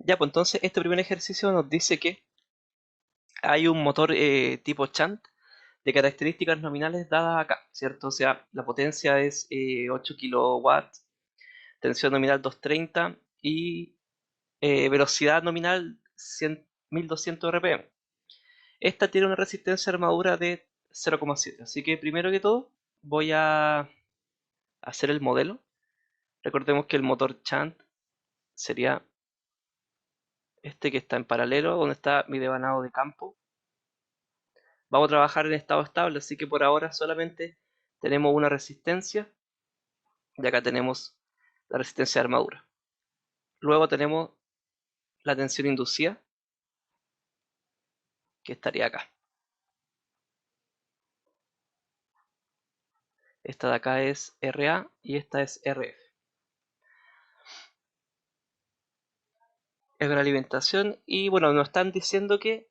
Ya, pues entonces este primer ejercicio nos dice que hay un motor tipo Chant de características nominales dadas acá, ¿cierto? O sea, la potencia es 8 kilowatts, tensión nominal 230 y velocidad nominal 1200 RPM. Esta tiene una resistencia a armadura de 0,7. Así que primero que todo voy a hacer el modelo. Recordemos que el motor Chant sería este que está en paralelo, donde está mi devanado de campo. Vamos a trabajar en estado estable, así que por ahora solamente tenemos una resistencia y acá tenemos la resistencia de armadura. Luego tenemos la tensión inducida, que estaría acá. Esta de acá es RA y esta es RF. Es la alimentación y bueno, nos están diciendo que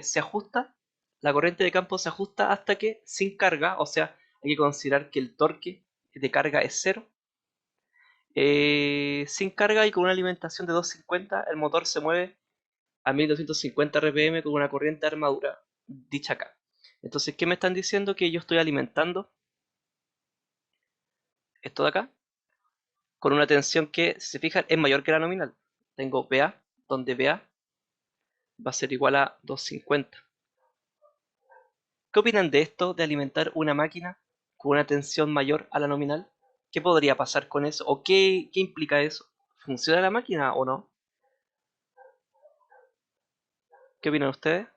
se ajusta, la corriente de campo se ajusta hasta que sin carga, o sea, hay que considerar que el torque de carga es cero. Sin carga y con una alimentación de 250, el motor se mueve a 1250 RPM con una corriente de armadura dicha acá. Entonces, ¿qué me están diciendo? Que yo estoy alimentando esto de acá con una tensión que, si se fijan, es mayor que la nominal. Tengo VA, donde VA va a ser igual a 250. ¿Qué opinan de esto, de alimentar una máquina con una tensión mayor a la nominal? ¿Qué podría pasar con eso? ¿O qué implica eso? ¿Funciona la máquina o no? ¿Qué opinan ustedes?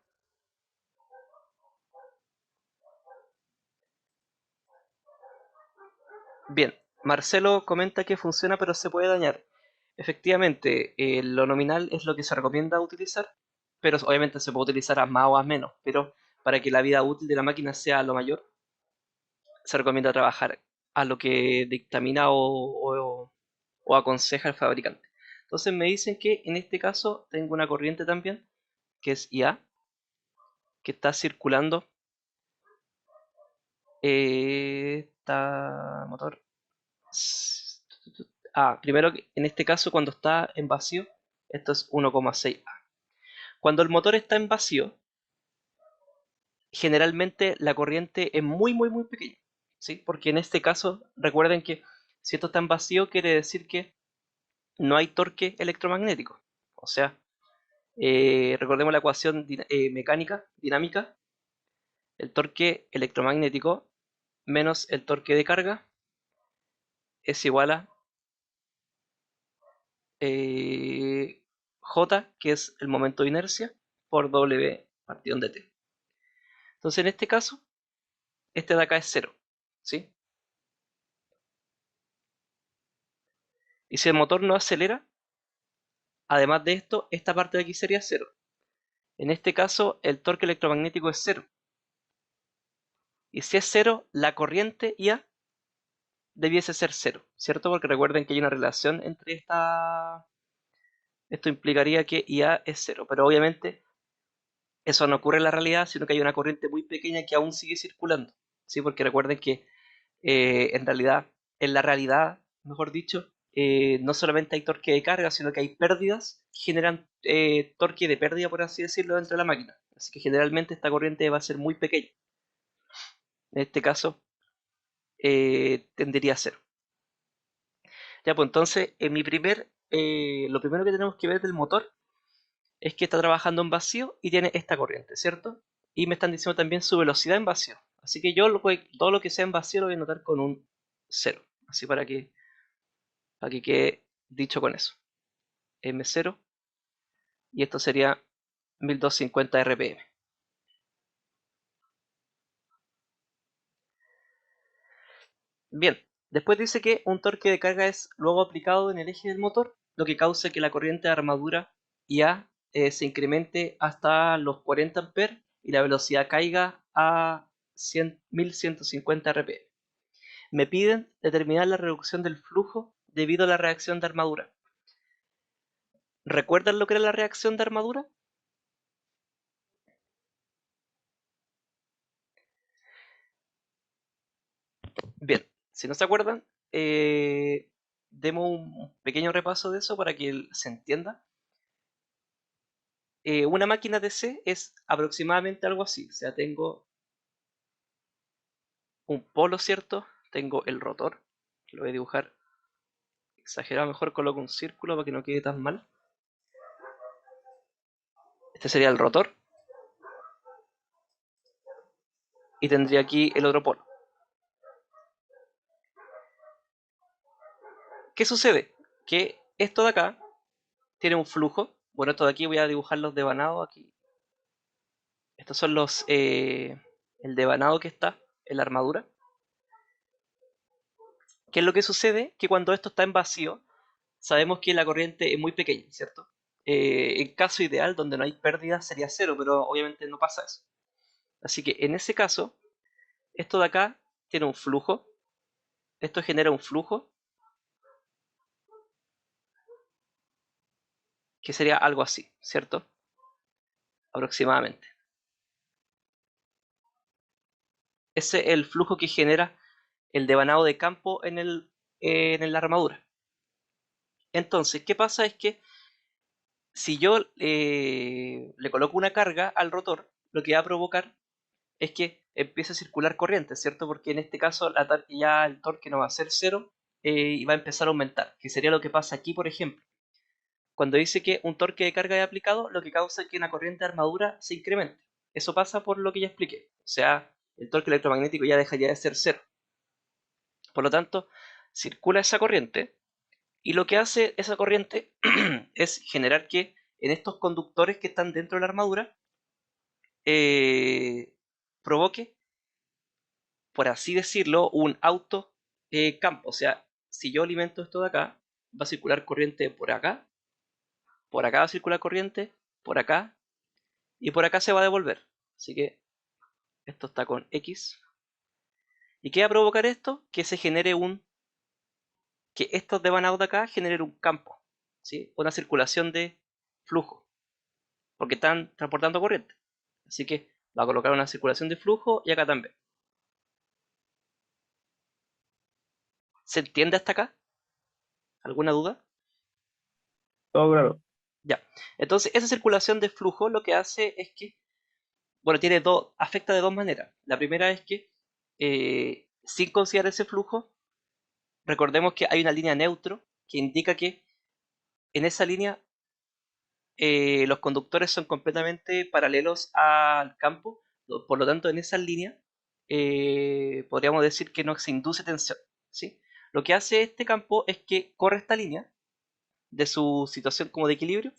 Bien, Marcelo comenta que funciona pero se puede dañar. Efectivamente, lo nominal es lo que se recomienda utilizar, pero obviamente se puede utilizar a más o a menos, pero para que la vida útil de la máquina sea lo mayor, se recomienda trabajar a lo que dictamina o aconseja el fabricante. Entonces me dicen que en este caso tengo una corriente también, que es IA, que está circulando. Está motor. Primero en este caso cuando está en vacío, esto es 1,6A. Cuando el motor está en vacío, generalmente la corriente es muy pequeña, ¿sí? Porque en este caso, recuerden que si esto está en vacío, quiere decir que no hay torque electromagnético. O sea, recordemos la ecuación mecánica, dinámica, el torque electromagnético menos el torque de carga es igual a J, que es el momento de inercia, por W partido en dt. Entonces en este caso, este de acá es cero, ¿sí? Y si el motor no acelera, además de esto, esta parte de aquí sería cero. En este caso, el torque electromagnético es cero. Y si es cero, la corriente IA debiese ser cero, ¿cierto? Porque recuerden que hay una relación entre esta. Esto implicaría que IA es cero, pero obviamente eso no ocurre en la realidad, sino que hay una corriente muy pequeña que aún sigue circulando, ¿sí? Porque recuerden que en realidad, en la realidad, mejor dicho, no solamente hay torque de carga, sino que hay pérdidas que generan torque de pérdida, por así decirlo, dentro de la máquina. Así que generalmente esta corriente va a ser muy pequeña. En este caso, tendería a cero. Ya, pues entonces, lo primero que tenemos que ver del motor es que está trabajando en vacío y tiene esta corriente, ¿cierto? Y me están diciendo también su velocidad en vacío. Así que yo todo lo que sea en vacío lo voy a anotar con un cero. Así para que quede dicho con eso. M0 y esto sería 1250 RPM. Bien, después dice que un torque de carga es luego aplicado en el eje del motor, lo que causa que la corriente de armadura IA se incremente hasta los 40 amperes y la velocidad caiga a 1150 RPM. Me piden determinar la reducción del flujo debido a la reacción de armadura. ¿Recuerdan lo que era la reacción de armadura? Bien, si no se acuerdan, demos un pequeño repaso de eso para que se entienda. Una máquina DC es aproximadamente algo así. O sea, tengo un polo, ¿cierto? Tengo el rotor, que lo voy a dibujar exagerado, mejor coloco un círculo para que no quede tan mal. Este sería el rotor. Y tendría aquí el otro polo. ¿Qué sucede? Que esto de acá tiene un flujo. Bueno, esto de aquí voy a dibujar los devanados aquí. Estos son el devanado que está en la armadura. ¿Qué es lo que sucede? Que cuando esto está en vacío, sabemos que la corriente es muy pequeña, ¿cierto? En caso ideal, donde no hay pérdida, sería cero, pero obviamente no pasa eso. Así que en ese caso, esto de acá tiene un flujo. Esto genera un flujo que sería algo así, ¿cierto? Aproximadamente. Ese es el flujo que genera el devanado de campo en la armadura. Entonces, ¿qué pasa? Es que si yo le coloco una carga al rotor, lo que va a provocar es que empiece a circular corriente, ¿cierto? Porque en este caso ya el torque no va a ser cero y va a empezar a aumentar, que sería lo que pasa aquí, por ejemplo. Cuando dice que un torque de carga es aplicado, lo que causa es que una corriente de armadura se incremente. Eso pasa por lo que ya expliqué. O sea, el torque electromagnético ya dejaría de ser cero. Por lo tanto, circula esa corriente y lo que hace esa corriente es generar que en estos conductores que están dentro de la armadura provoque, por así decirlo, un auto campo. O sea, si yo alimento esto de acá, va a circular corriente por acá va a circular corriente, por acá y por acá se va a devolver. Así que esto está con X. ¿Y qué va a provocar esto? Que se genere que estos devanados de acá generen un campo, ¿sí? Una circulación de flujo, porque están transportando corriente. Así que va a colocar una circulación de flujo y acá también. ¿Se entiende hasta acá? ¿Alguna duda? Todo claro. Ya. Entonces, esa circulación de flujo lo que hace es que, bueno, afecta de dos maneras. La primera es que, sin considerar ese flujo, recordemos que hay una línea neutro que indica que en esa línea los conductores son completamente paralelos al campo, por lo tanto en esa línea podríamos decir que no se induce tensión, ¿sí? Lo que hace este campo es que corre esta línea de su situación como de equilibrio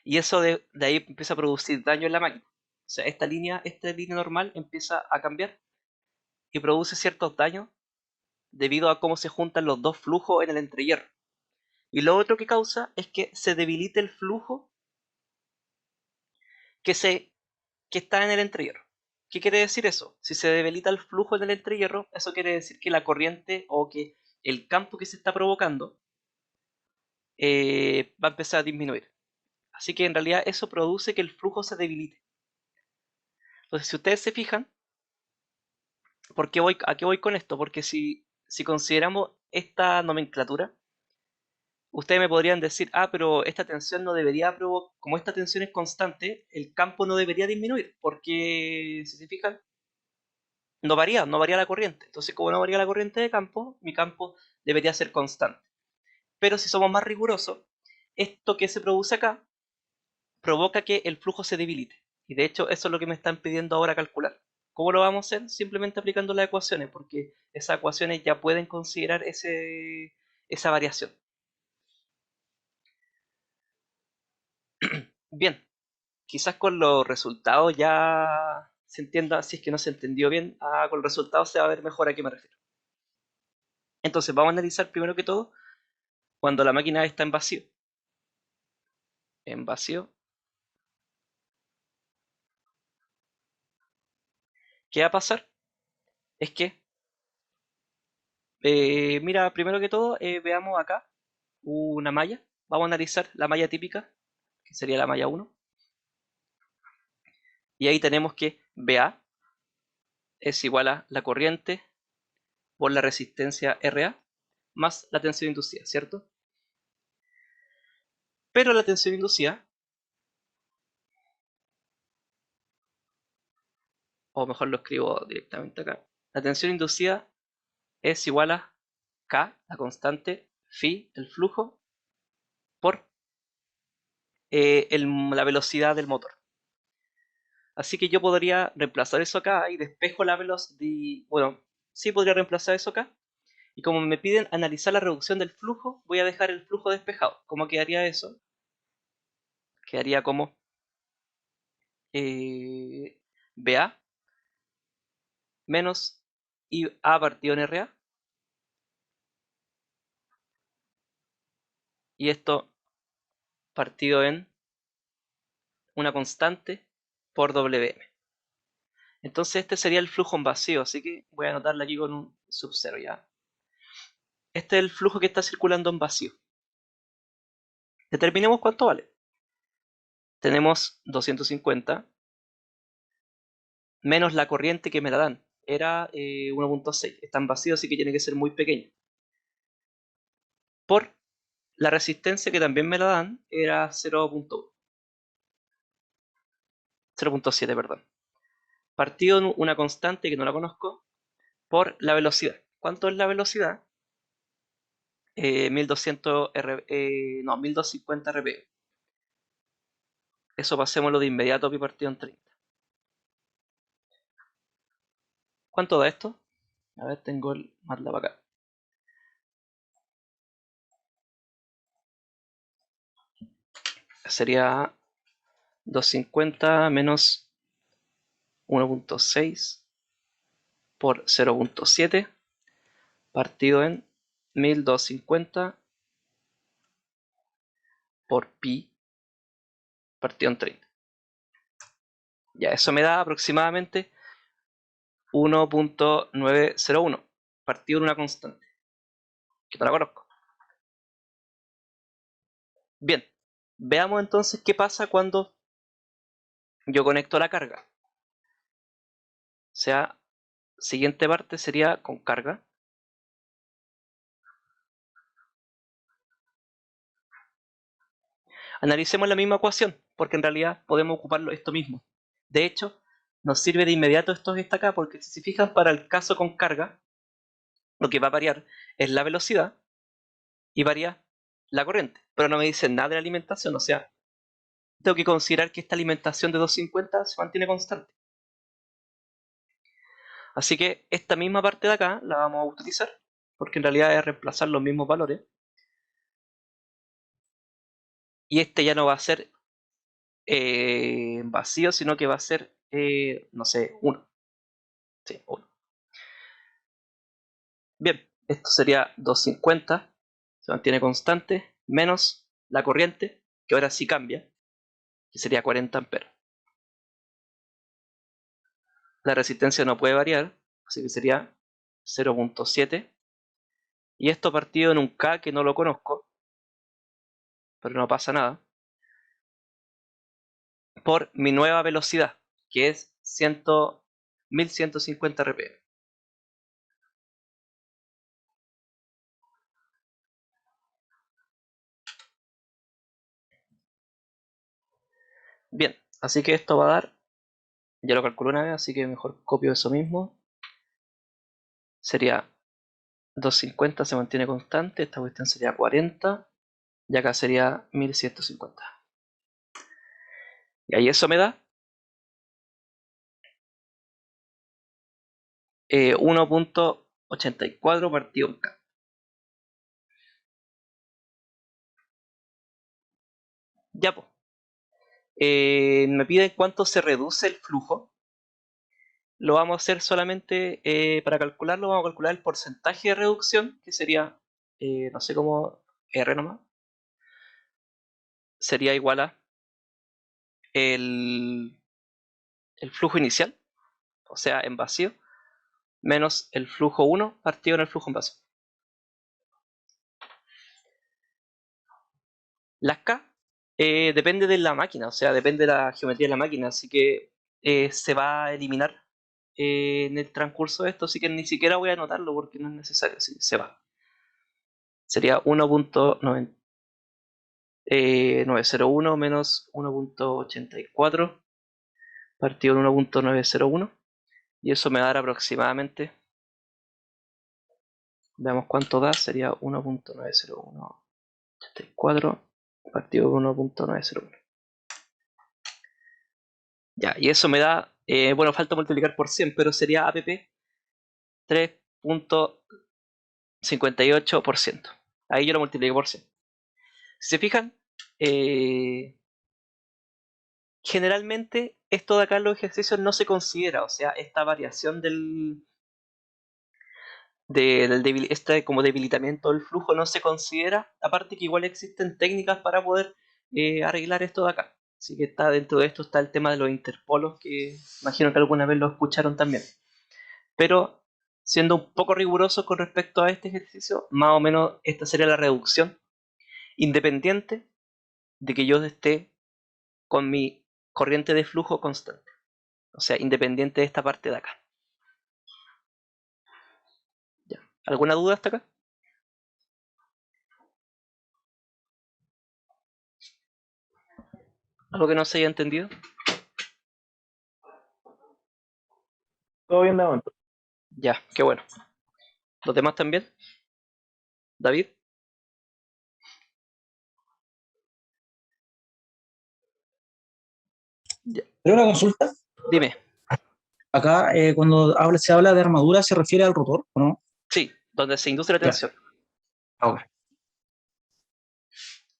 y eso de ahí empieza a producir daño en la máquina. O sea, esta línea normal empieza a cambiar y produce ciertos daños debido a cómo se juntan los dos flujos en el entrehierro. Y lo otro que causa es que se debilite el flujo que se que está en el entrehierro. ¿Qué quiere decir eso? Si se debilita el flujo en el entrehierro, eso quiere decir que la corriente o que el campo que se está provocando va a empezar a disminuir. Así que en realidad eso produce que el flujo se debilite. Entonces, si ustedes se fijan, ¿a qué voy con esto? Porque si consideramos esta nomenclatura, ustedes me podrían decir, pero esta tensión no debería provocar, como esta tensión es constante, el campo no debería disminuir, porque si se fijan, no varía la corriente. Entonces, como no varía la corriente de campo, mi campo debería ser constante. Pero si somos más rigurosos, esto que se produce acá provoca que el flujo se debilite. Y de hecho, eso es lo que me están pidiendo ahora calcular. ¿Cómo lo vamos a hacer? Simplemente aplicando las ecuaciones, porque esas ecuaciones ya pueden considerar esa variación. Bien, quizás con los resultados ya se entienda, si es que no se entendió bien, con los resultados se va a ver mejor a qué me refiero. Entonces, vamos a analizar primero que todo cuando la máquina está en vacío. En vacío, ¿qué va a pasar? Es que, mira, primero que todo, veamos acá una malla. Vamos a analizar la malla típica, que sería la malla 1. Y ahí tenemos que BA es igual a la corriente por la resistencia RA más la tensión inducida, ¿cierto? Pero la tensión inducida o mejor lo escribo directamente acá. La tensión inducida es igual a K, la constante, phi, el flujo, por la velocidad del motor. Así que yo podría reemplazar eso acá y despejo la velocidad. Bueno, sí podría reemplazar eso acá. Y como me piden analizar la reducción del flujo, voy a dejar el flujo despejado. ¿Cómo quedaría eso? Quedaría como BA menos IA partido en RA. Y esto partido en una constante por WM. Entonces este sería el flujo en vacío, así que voy a anotarlo aquí con un sub-0 ya. Este es el flujo que está circulando en vacío. Determinemos cuánto vale. Tenemos 250 menos la corriente que me la dan. Era 1.6. Está en vacío, así que tiene que ser muy pequeño. Por la resistencia que también me la dan era 0.1. 0.7, perdón. Partido en una constante que no la conozco por la velocidad. ¿Cuánto es la velocidad? 1200 no, 1250 RPM. Eso pasémoslo de inmediato a mi partido en 30. ¿Cuánto da esto? A ver, tengo el MATLAB acá. Sería 250 menos 1.6 por 0.7 partido en 1250 por pi partido en 30. Ya, eso me da aproximadamente 1.901 partido en una constante, que no la conozco. Bien, veamos entonces qué pasa cuando yo conecto la carga. O sea, siguiente parte sería con carga. Analicemos la misma ecuación, porque en realidad podemos ocuparlo esto mismo. De hecho, nos sirve de inmediato esto que está acá, porque si se fijan para el caso con carga, lo que va a variar es la velocidad y varía la corriente. Pero no me dice nada de la alimentación, o sea, tengo que considerar que esta alimentación de 250 se mantiene constante. Así que esta misma parte de acá la vamos a utilizar, porque en realidad es reemplazar los mismos valores. Y este ya no va a ser vacío, sino que va a ser, no sé, 1. Sí, 1. Bien, esto sería 250, se mantiene constante, menos la corriente, que ahora sí cambia, que sería 40 amperes. La resistencia no puede variar, así que sería 0.7. Y esto partido en un K que no lo conozco, pero no pasa nada, por mi nueva velocidad, que es 1150 RPM. Bien, así que esto va a dar, ya lo calculé una vez, así que mejor copio eso mismo. Sería 250 se mantiene constante, esta cuestión sería 40, y acá sería 1150. Y ahí eso me da 1.84 partido en K. Ya, pues. Me piden cuánto se reduce el flujo. Lo vamos a hacer solamente para calcularlo, vamos a calcular el porcentaje de reducción, que sería, no sé cómo, R nomás, sería igual a el, el flujo inicial, o sea, en vacío, menos el flujo 1 partido en el flujo en vacío. Las K depende de la máquina, o sea, depende de la geometría de la máquina, así que se va a eliminar en el transcurso de esto, así que ni siquiera voy a anotarlo porque no es necesario, así que se va. Sería 1.901 menos 1.84 partido en 1.901. Y eso me dará aproximadamente, veamos cuánto da, sería 1.90184 partido por 1.901. Ya, y eso me da, bueno, falta multiplicar por 100, pero sería APP 3.58%. Ahí yo lo multipliqué por 100. Si se fijan, generalmente esto de acá en los ejercicios no se considera, o sea, esta variación este como debilitamiento del flujo no se considera, aparte que igual existen técnicas para poder arreglar esto de acá. Así que está dentro de esto está el tema de los interpolos, que imagino que alguna vez lo escucharon también. Pero siendo un poco riguroso con respecto a este ejercicio, más o menos esta sería la reducción, independiente de que yo esté con mi corriente de flujo constante. O sea, independiente de esta parte de acá. ¿Ya? ¿Alguna duda hasta acá? ¿Algo que no se haya entendido? Todo bien de momento. Ya, qué bueno. ¿Los demás también? ¿David? Ya. Pero una consulta, Dime. acá cuando se habla de armadura se refiere al rotor, ¿o no? Sí, donde se induce la Ya, tensión. ok.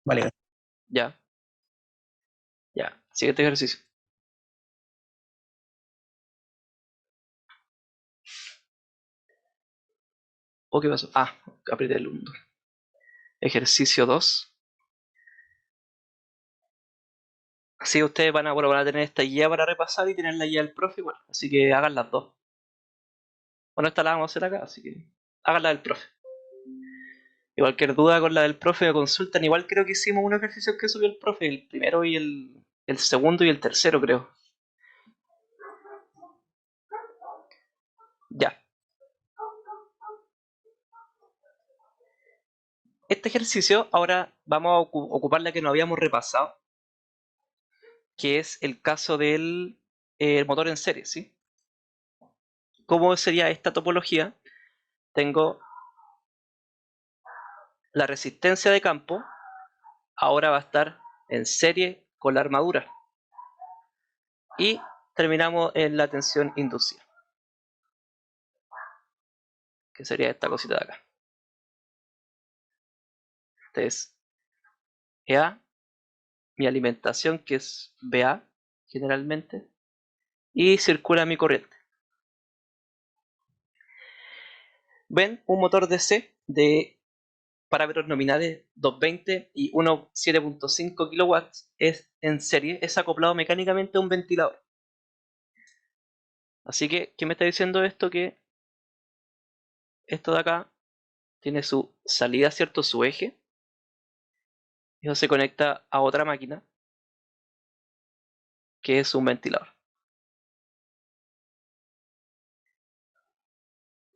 Vale. Ya, ya. Siguiente ejercicio. ¿O qué pasó? Ah, apreté el 1. Ejercicio 2. Así ustedes van a tener esta guía para repasar y tener la guía del profe igual. Así que hagan las dos. Bueno, esta la vamos a hacer acá, así que hagan la del profe. Y cualquier duda con la del profe me consultan. Igual creo que hicimos unos ejercicios que subió el profe, el primero y el segundo y el tercero, creo. Ya. Este ejercicio ahora vamos a ocupar la que no habíamos repasado, que es el caso del motor en serie, ¿sí? ¿Cómo sería esta topología? Tengo la resistencia de campo, ahora va a estar en serie con la armadura. Y terminamos en la tensión inducida, que sería esta cosita de acá. Este es EA, mi alimentación, que es BA generalmente, y circula mi corriente. Ven un motor DC de parámetros nominales 220 y 7.5 kilowatts es en serie, es acoplado mecánicamente a un ventilador. Así que, ¿qué me está diciendo esto? Que esto de acá tiene su salida, ¿cierto? Su eje. Y eso se conecta a otra máquina, que es un ventilador.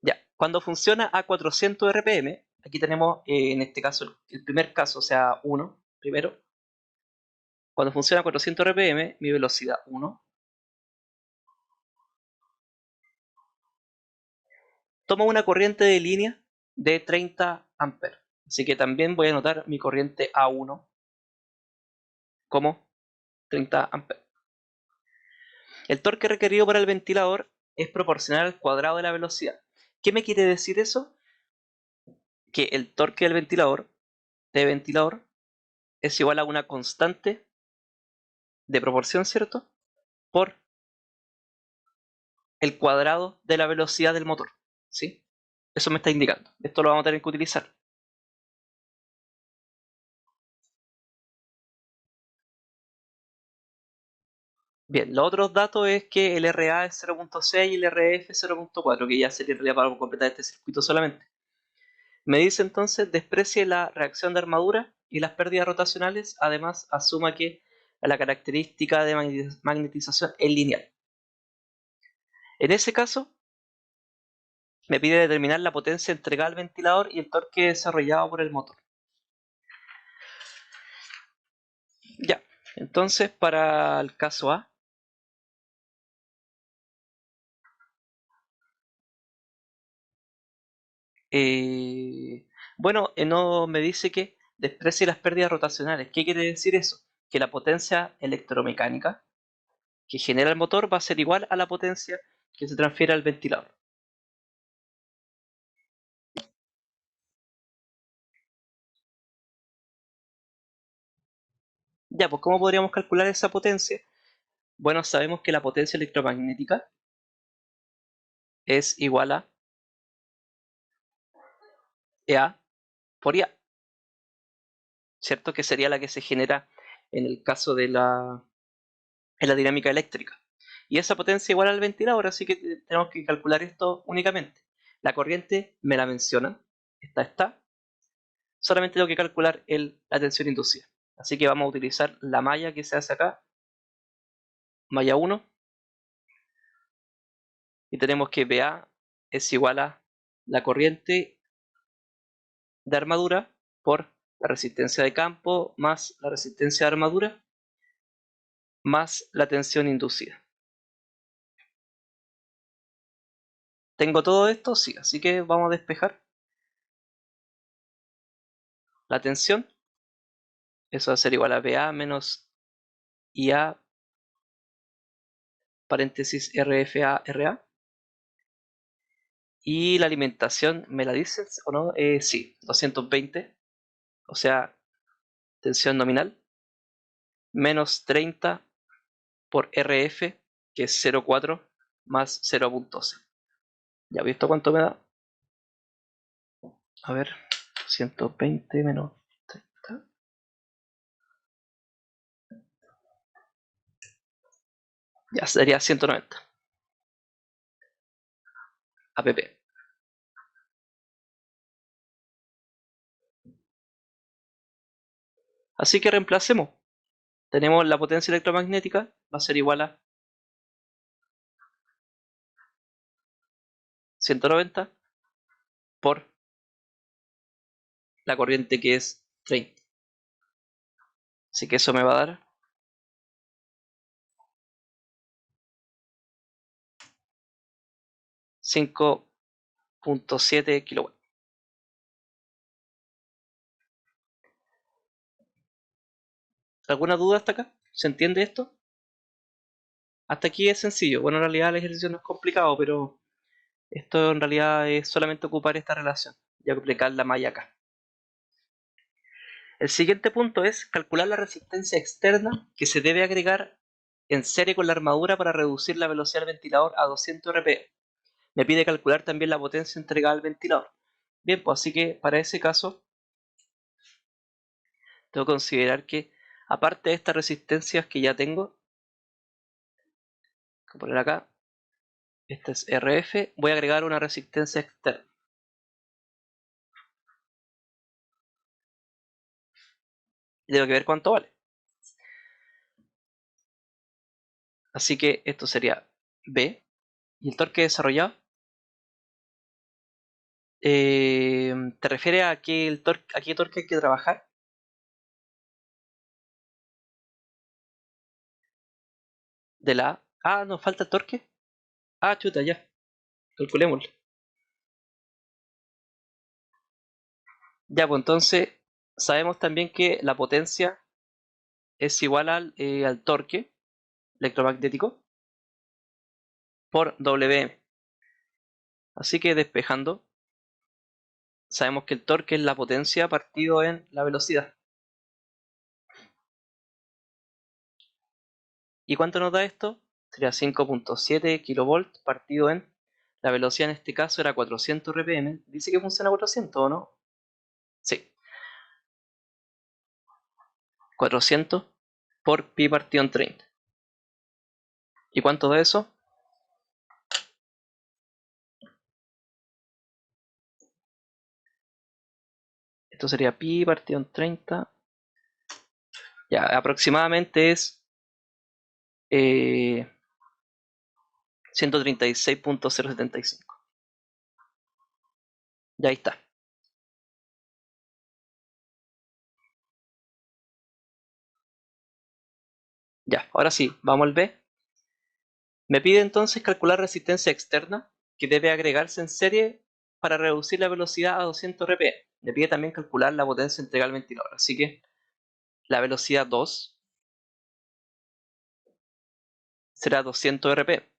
Ya, cuando funciona a 400 RPM, aquí tenemos en este caso el primer caso, o sea, 1, primero. Cuando funciona a 400 RPM, mi velocidad 1. Toma una corriente de línea de 30 amperes. Así que también voy a anotar mi corriente A1 como 30 amperes. El torque requerido para el ventilador es proporcional al cuadrado de la velocidad. ¿Qué me quiere decir eso? Que el torque del ventilador es igual a una constante de proporción, ¿cierto? Por el cuadrado de la velocidad del motor, ¿sí? Eso me está indicando. Esto lo vamos a tener que utilizar. Bien, los otros datos es que el RA es 0.6 y el RF es 0.4, que ya sería en realidad para completar este circuito solamente. Me dice entonces, desprecie la reacción de armadura y las pérdidas rotacionales, además asuma que la característica de magnetización es lineal. En ese caso, me pide determinar la potencia entregada al ventilador y el torque desarrollado por el motor. Ya, entonces para el caso A, Bueno, no me dice que desprecie las pérdidas rotacionales. ¿Qué quiere decir eso? Que la potencia electromecánica que genera el motor va a ser igual a la potencia que se transfiere al ventilador. Ya, pues ¿cómo podríamos calcular esa potencia? Bueno, sabemos que la potencia electromagnética es igual a EA por IA, ¿cierto? Que sería la que se genera en el caso de la dinámica eléctrica. Y esa potencia igual al ventilador, así que tenemos que calcular esto únicamente. La corriente me la menciona, esta está. Solamente tengo que calcular la tensión inducida. Así que vamos a utilizar la malla que se hace acá, malla 1, y tenemos que VA es igual a la corriente de armadura por la resistencia de campo más la resistencia de armadura más la tensión inducida. ¿Tengo todo esto? Sí, así que vamos a despejar la tensión. Eso va a ser igual a VA menos IA paréntesis RFA RA. Y la alimentación, ¿me la dices o no? Sí, 220, o sea, tensión nominal, menos 30 por RF, que es 0,4 más 0,12. ¿Ya visto cuánto me da? A ver, 120 menos 30. Ya sería 190 APP. Así que reemplacemos. Tenemos la potencia electromagnética, va a ser igual a 190 por la corriente que es 30. Así que eso me va a dar 5,7 kilowatts. ¿Alguna duda hasta acá? ¿Se entiende esto? Hasta aquí es sencillo. Bueno, en realidad el ejercicio no es complicado, pero esto en realidad es solamente ocupar esta relación y aplicar la malla acá. El siguiente punto es calcular la resistencia externa que se debe agregar en serie con la armadura para reducir la velocidad del ventilador a 200 RPM. Me pide calcular también la potencia entregada al ventilador. Bien, pues así que para ese caso tengo que considerar que aparte de estas resistencias que ya tengo, voy a poner acá, esta es RF, voy a agregar una resistencia externa. Y tengo que ver cuánto vale. Así que esto sería B. ¿Y el torque desarrollado? ¿Te refieres a qué torque hay que trabajar? De la A. Ah, nos falta el torque. Ah, chuta, ya. Calculémoslo. Ya, pues entonces sabemos también que la potencia es igual al torque electromagnético por Wm. Así que despejando, sabemos que el torque es la potencia partido en la velocidad. ¿Y cuánto nos da esto? Sería 5,7 kilovolts partido en la velocidad, en este caso era 400 RPM. Dice que funciona a 400, ¿o no? Sí. 400 por pi partido en 30. ¿Y cuánto da eso? Esto sería pi partido en 30. Ya, aproximadamente es 136.075. Ya ahí está. Ya, ahora sí, vamos al B. Me pide entonces calcular resistencia externa que debe agregarse en serie para reducir la velocidad a 200 RPM. Me pide también calcular la potencia entrega al ventilador. Así que la velocidad 2 será 200 RPM.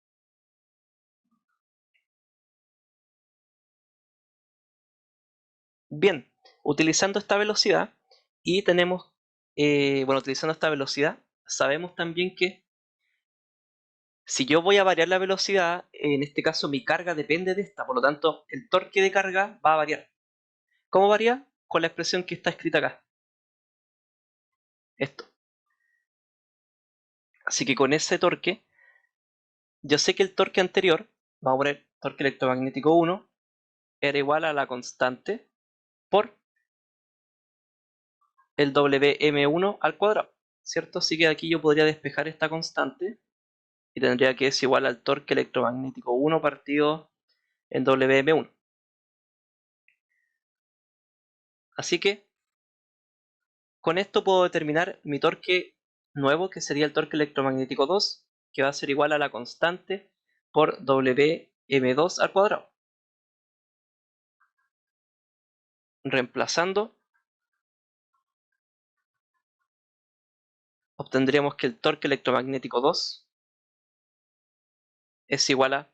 Bien, utilizando esta velocidad y tenemos, utilizando esta velocidad, sabemos también que si yo voy a variar la velocidad, en este caso mi carga depende de esta, por lo tanto el torque de carga va a variar. ¿Cómo varía? Con la expresión que está escrita acá. Esto. Así que con ese torque, yo sé que el torque anterior, vamos a poner torque electromagnético 1, era igual a la constante por el Wm1 al cuadrado, ¿cierto? Así que aquí yo podría despejar esta constante y tendría que es igual al torque electromagnético 1 partido en Wm1. Así que con esto puedo determinar mi torque nuevo, que sería el torque electromagnético 2, que va a ser igual a la constante por Wm2 al cuadrado. Reemplazando, obtendríamos que el torque electromagnético 2 es igual a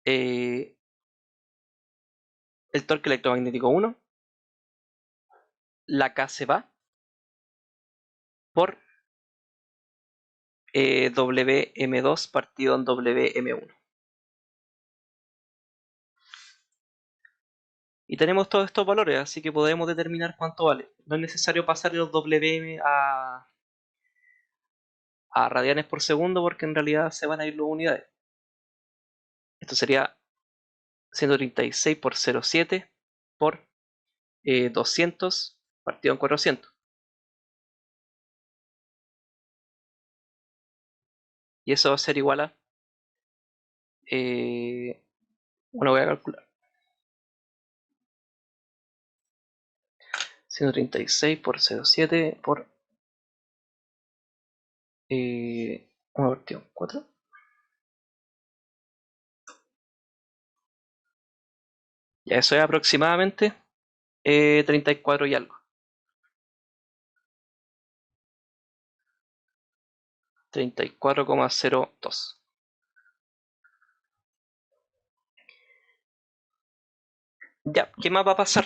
el torque electromagnético 1, la K se va, por Wm2 partido en Wm1. Y tenemos todos estos valores, así que podemos determinar cuánto vale. No es necesario pasar los Wm a radianes por segundo porque en realidad se van a ir las unidades. Esto sería 136 por 0,7 por 200 partido en 400. Y eso va a ser igual a... bueno, voy a calcular. 136 por 0,7 por 1 partido en 4. Ya eso es aproximadamente 34 y algo. 34,02. Ya, ¿qué más va a pasar?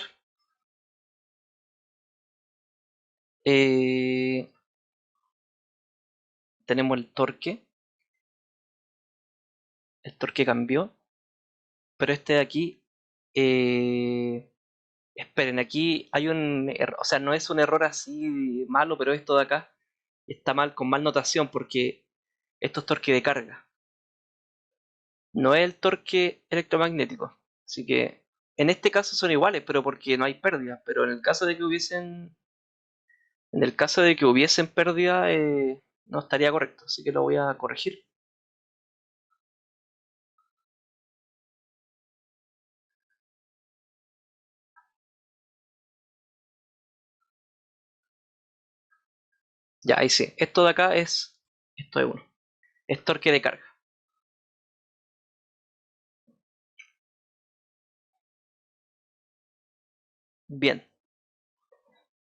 Tenemos el torque. El torque cambió. Pero este de aquí... esperen, aquí hay un error. O sea, no es un error así malo, pero esto de acá está mal, con mal notación, porque esto es torque de carga. No es el torque electromagnético. Así que en este caso son iguales, pero porque no hay pérdida. Pero en el caso de que hubiesen... En el caso de que hubiesen pérdida, no estaría correcto, así que lo voy a corregir. Ya, ahí sí. Esto de acá es... Esto es 1. Es torque de carga. Bien.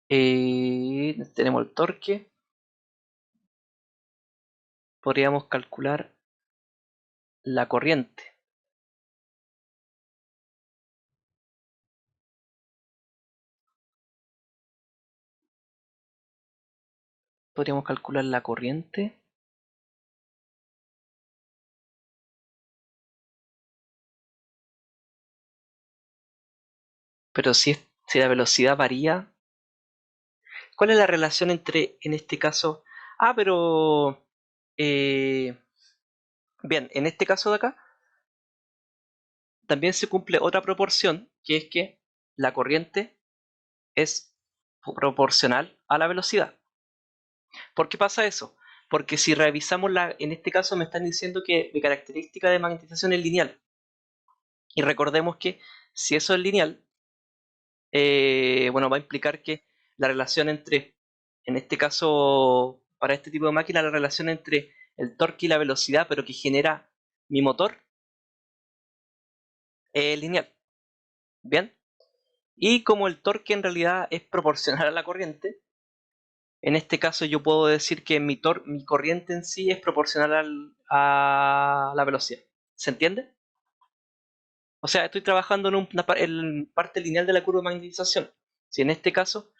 Tenemos el torque. Podríamos calcular la corriente. Podríamos calcular la corriente. Pero si la velocidad varía, ¿cuál es la relación entre, en este caso? Ah, pero... bien, en este caso de acá, también se cumple otra proporción, que es que la corriente es proporcional a la velocidad. ¿Por qué pasa eso? Porque si revisamos en este caso me están diciendo que mi característica de magnetización es lineal. Y recordemos que si eso es lineal, va a implicar que la relación entre, en este caso, para este tipo de máquina, la relación entre el torque y la velocidad, pero que genera mi motor, es lineal. Bien. Y como el torque en realidad es proporcional a la corriente, en este caso yo puedo decir que mi corriente en sí es proporcional a la velocidad. ¿Se entiende? O sea, estoy trabajando en parte lineal de la curva de magnetización. Si en este caso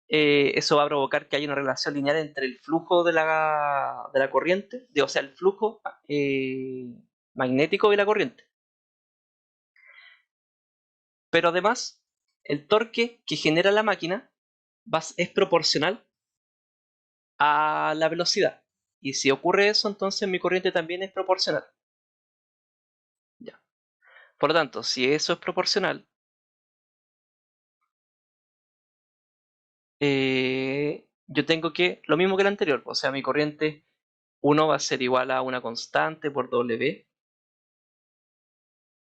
eso va a provocar que haya una relación lineal entre el flujo de la corriente, o sea, el flujo magnético y la corriente. Pero además, el torque que genera la máquina es proporcional a la velocidad. Y si ocurre eso, entonces mi corriente también es proporcional. Ya. Por lo tanto, si eso es proporcional, yo tengo que, lo mismo que el anterior, o sea, mi corriente 1 va a ser igual a una constante por W,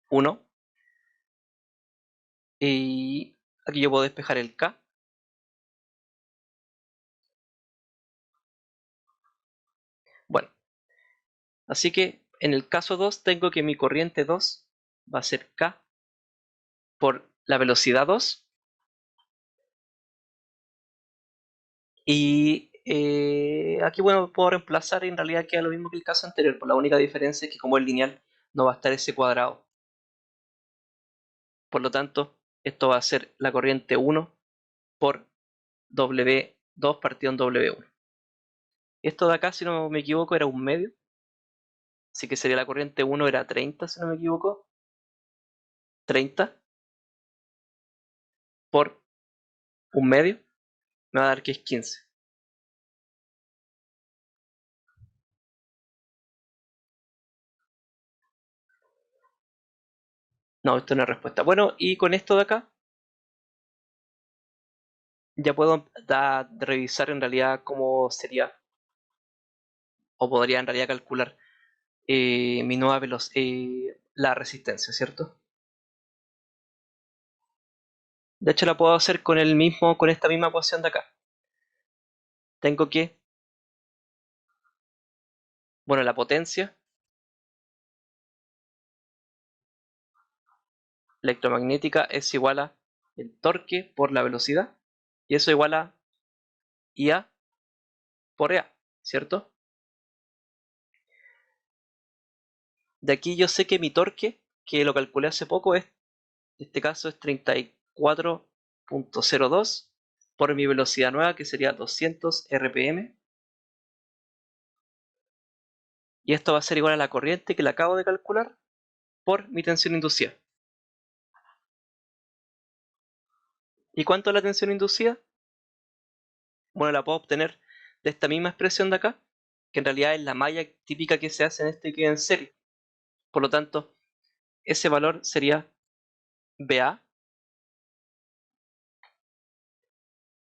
1, y aquí yo puedo despejar el K. Bueno, así que en el caso 2 tengo que mi corriente 2 va a ser K por la velocidad 2, y aquí bueno, puedo reemplazar y en realidad queda lo mismo que el caso anterior, por la única diferencia es que como es lineal no va a estar ese cuadrado. Por lo tanto, esto va a ser la corriente 1 por W2 partido en W1. Esto de acá, si no me equivoco, era un medio, así que sería la corriente 1 era 30, si no me equivoco. 30 por un medio me va a dar que es 15. No, esto no es respuesta. Bueno, y con esto de acá ya puedo revisar en realidad cómo sería, o podría en realidad calcular mi nueva la resistencia, ¿cierto? De hecho la puedo hacer con con esta misma ecuación de acá. Tengo que, bueno, la potencia electromagnética es igual a el torque por la velocidad, y eso igual a IA por EA, ¿cierto? De aquí yo sé que mi torque, que lo calculé hace poco, en este caso es 34.02 por mi velocidad nueva, que sería 200 RPM, y esto va a ser igual a la corriente que le acabo de calcular por mi tensión inducida. ¿Y cuánto es la tensión inducida? Bueno, la puedo obtener de esta misma expresión de acá, que en realidad es la malla típica que se hace en este que en serie. Por lo tanto, ese valor sería BA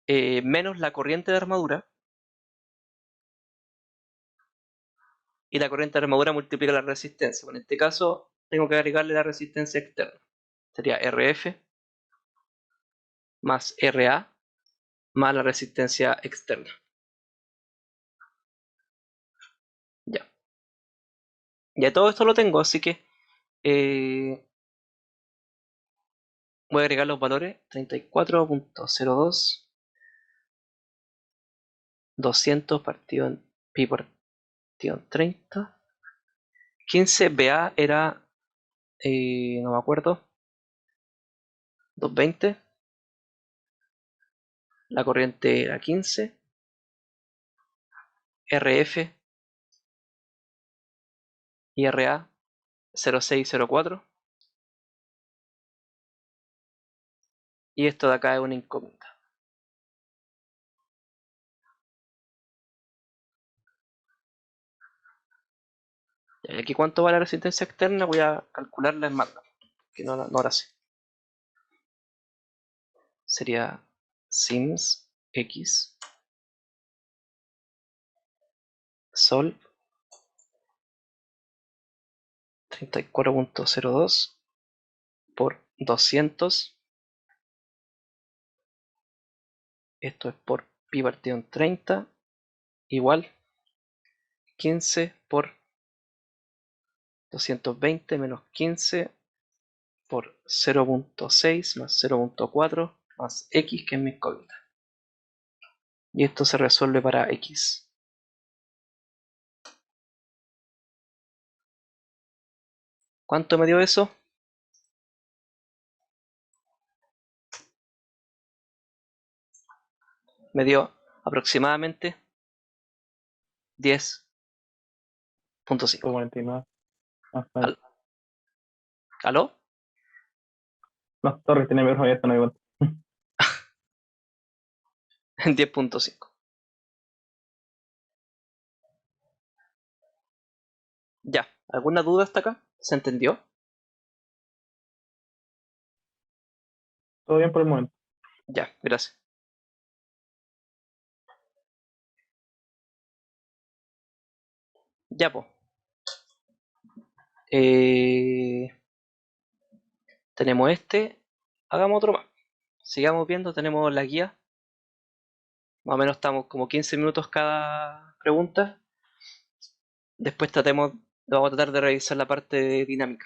menos la corriente de armadura, y la corriente de armadura multiplica la resistencia. En este caso, tengo que agregarle la resistencia externa. Sería RF más RA más la resistencia externa. Ya. Ya todo esto lo tengo, así que voy a agregar los valores 34.02 200 partido en pi partido en 30. 15 BA era, no me acuerdo, 220. La corriente era 15. RF y RA 0604. Y esto de acá es una incógnita. Y aquí cuánto va la resistencia externa, voy a calcularla en manda, que no ahora sí. Sería sims x sol 34.02 por 200. Esto es por pi partido en 30 igual 15 por 220 menos 15 por 0.6 más 0.4 más x, que es mi incógnita. Y esto se resuelve para x. ¿Cuánto me dio eso? Me dio aproximadamente 10.5. 49. Ah, vale. ¿Aló? No, sorry, tenía mi ojo abierto, no me di cuenta. 10.5. Ya, ¿alguna duda hasta acá? ¿Se entendió? Todo bien por el momento. Ya, gracias. Ya, pues. Tenemos este. Hagamos otro más. Sigamos viendo, tenemos la guía. Más o menos estamos como 15 minutos cada pregunta. Después vamos a tratar de revisar la parte de dinámica.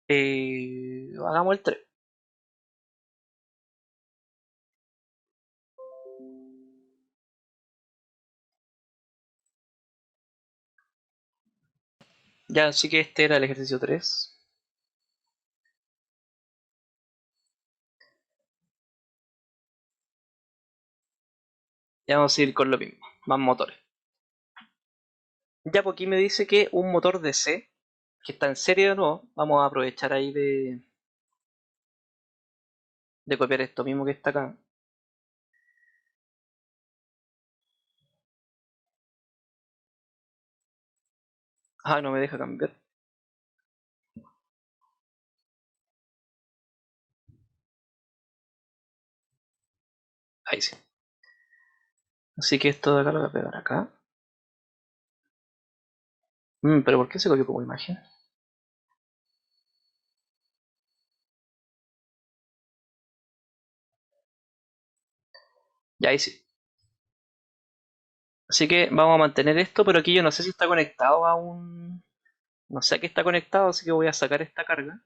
Hagamos el 3. Ya, así que este era el ejercicio 3. Ya vamos a ir con lo mismo, más motores. Ya, por aquí me dice que un motor DC, que está en serie de nuevo, vamos a aprovechar ahí de copiar esto mismo que está acá. Ah, no me deja cambiar. Ahí sí. Así que esto de acá lo voy a pegar acá. Pero ¿por qué se copió como imagen? Ya, ahí sí. Así que vamos a mantener esto, pero aquí yo no sé si está conectado a un... No sé a qué está conectado, así que voy a sacar esta carga.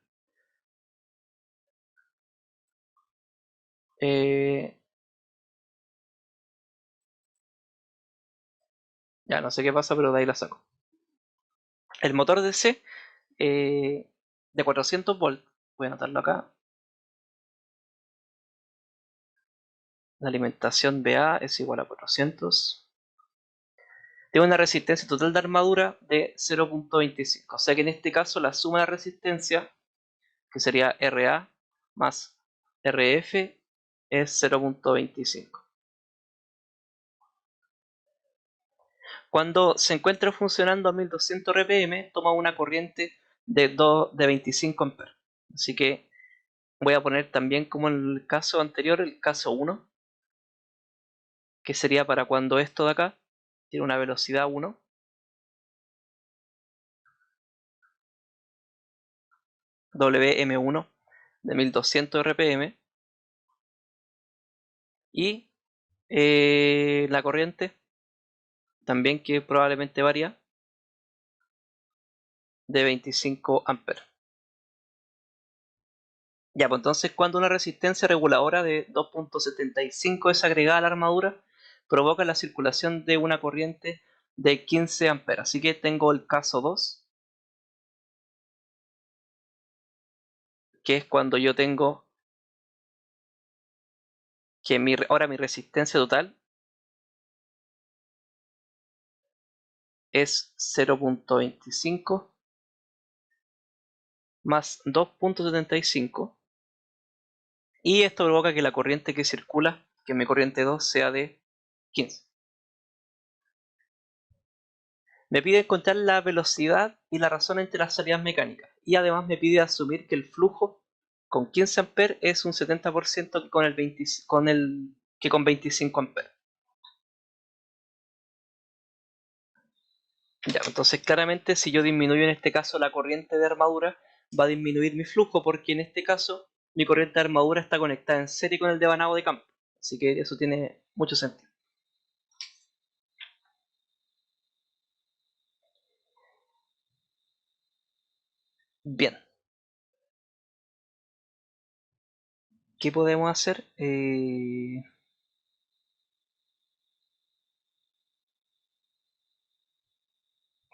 Ya, no sé qué pasa, pero de ahí la saco. El motor DC de 400 volts. Voy a anotarlo acá. La alimentación BA es igual a 400. Tiene una resistencia total de armadura de 0.25. O sea que en este caso la suma de resistencia, que sería RA más RF, es 0.25. Cuando se encuentra funcionando a 1200 RPM, toma una corriente de 25 amperes. Así que voy a poner también, como en el caso anterior, el caso 1, que sería para cuando esto de acá tiene una velocidad 1, WM1 de 1200 RPM, y la corriente también, que probablemente varía, de 25 amperes. Ya, pues entonces cuando una resistencia reguladora de 2.75 es agregada a la armadura, provoca la circulación de una corriente de 15 amperes. Así que tengo el caso 2, que es cuando yo tengo que ahora mi resistencia total es 0.25 más 2.75, y esto provoca que la corriente que circula, que es mi corriente 2, sea de 15. Me pide encontrar la velocidad y la razón entre las salidas mecánicas, y además me pide asumir que el flujo con 15 amperes es un 70% que con 25 amperes. Ya, entonces claramente si yo disminuyo en este caso la corriente de armadura, va a disminuir mi flujo, porque en este caso mi corriente de armadura está conectada en serie con el devanado de campo. Así que eso tiene mucho sentido. Bien. ¿Qué podemos hacer?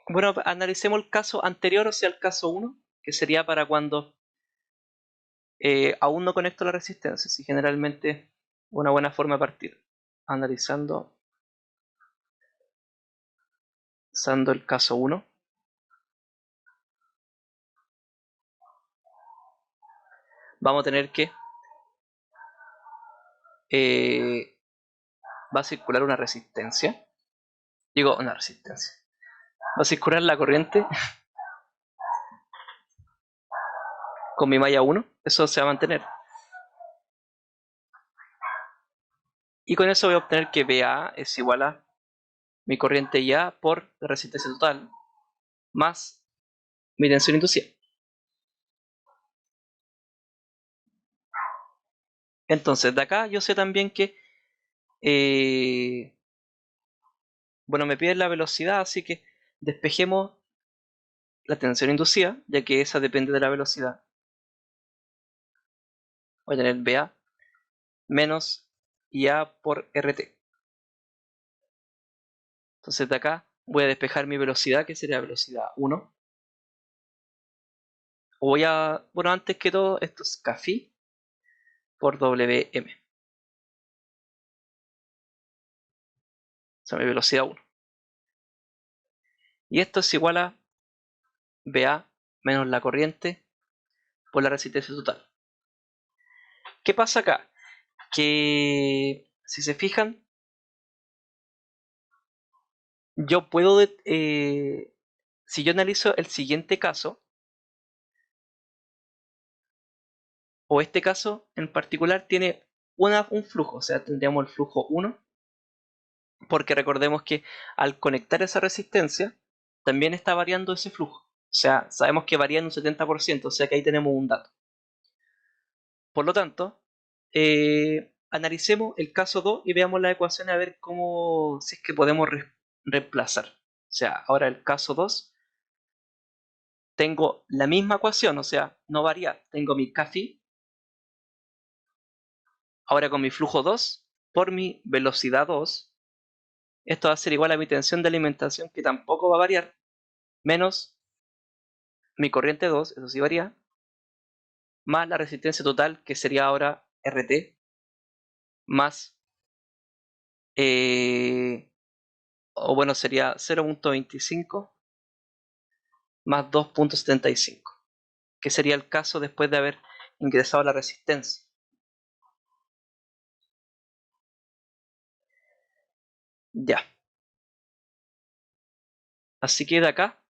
Bueno, analicemos el caso anterior, o sea, el caso 1, que sería para cuando aún no conecto la resistencia. Si generalmente una buena forma de partir. Analizando usando el caso 1. Vamos a tener que va a circular una resistencia. Digo, una resistencia. Va a circular la corriente con mi malla 1. Eso se va a mantener. Y con eso voy a obtener que VA es igual a mi corriente IA por la resistencia total más mi tensión inducida. Entonces, de acá yo sé también que bueno, me piden la velocidad, así que despejemos la tensión inducida, ya que esa depende de la velocidad. Voy a tener VA menos IA por RT. Entonces de acá voy a despejar mi velocidad, que sería velocidad 1. Bueno, antes que todo, esto es Kφ por Wm. O sea, mi velocidad 1. Y esto es igual a VA menos la corriente por la resistencia total. ¿Qué pasa acá? Que si se fijan, yo puedo, si yo analizo el siguiente caso, o este caso en particular tiene un flujo, o sea, tendríamos el flujo 1, porque recordemos que al conectar esa resistencia, también está variando ese flujo. O sea, sabemos que varía en un 70%, o sea que ahí tenemos un dato. Por lo tanto, analicemos el caso 2 y veamos la ecuación a ver cómo, si es que podemos reemplazar. O sea, ahora el caso 2, tengo la misma ecuación, o sea, no varía. Tengo mi Kφ, ahora con mi flujo 2, por mi velocidad 2, esto va a ser igual a mi tensión de alimentación, que tampoco va a variar, menos mi corriente 2, eso sí varía, más la resistencia total, que sería ahora RT, más, o bueno, sería 0.25 más 2.75, que sería el caso después de haber ingresado la resistencia. Ya. Así que de acá,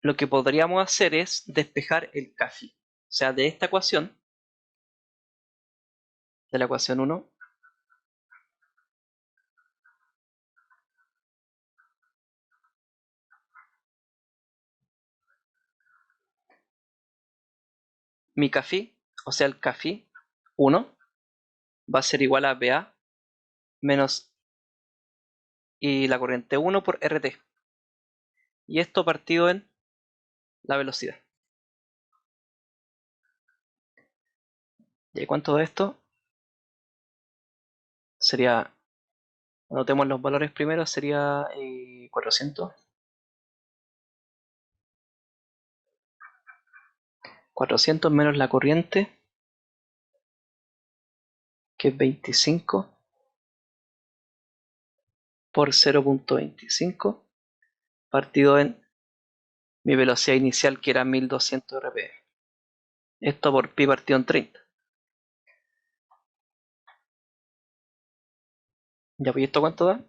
lo que podríamos hacer es despejar el Kφ. O sea, de esta ecuación, de la ecuación 1, mi Kφ, o sea, el Kφ 1, va a ser igual a VA menos y la corriente 1 por RT. Y esto partido en la velocidad. ¿Y cuánto de esto? Sería, anotemos los valores primero, sería 400. 400 menos la corriente, que es 25, por 0.25, partido en mi velocidad inicial, que era 1200 rpm. Esto por pi partido en 30. ¿Ya pues esto cuánto da?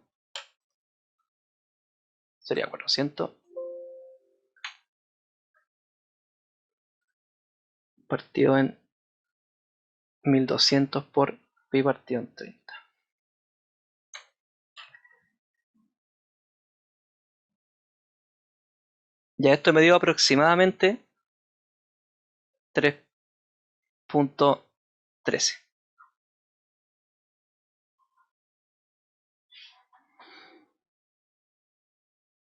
Sería 400 partido en 1200 por pi partido en 30. Ya esto me dio aproximadamente 3.13.